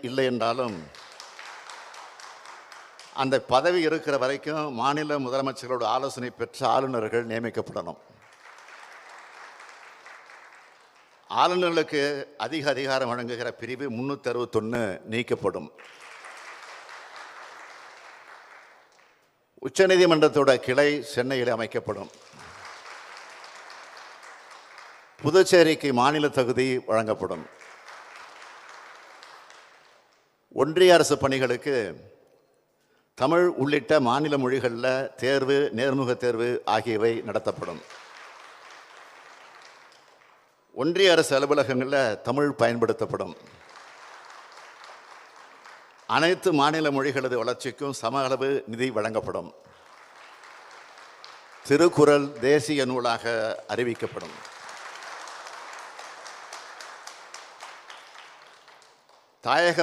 இல்லை என்றாலும் அந்த பதவி இருக்கிற வரைக்கும் மாநில முதலமைச்சர்களோட ஆலோசனை பெற்ற ஆளுநர்கள் நியமிக்கப்படணும். ஆளுநர்களுக்கு அதிக அதிகாரம் வழங்குகிற பிரிவு 361 நீக்கப்படும். உச்சநீதிமன்றத்தோட கிளை சென்னையில் அமைக்கப்படும். புதுச்சேரிக்கு மாநில தகுதி வழங்கப்படும். ஒன்றிய அரசு பணிகளுக்கு தமிழ் உள்ளிட்ட மாநில மொழிகளில் தேர்வு, நேர்முக தேர்வு ஆகியவை நடத்தப்படும். ஒன்றிய அரசு அலுவலகங்களில் தமிழ் பயன்படுத்தப்படும். அனைத்து மாநில மொழிகளது வளர்ச்சிக்கும் சம அளவு நிதி வழங்கப்படும். திருக்குறள் தேசிய நூலாக அறிவிக்கப்படும். தாயகம்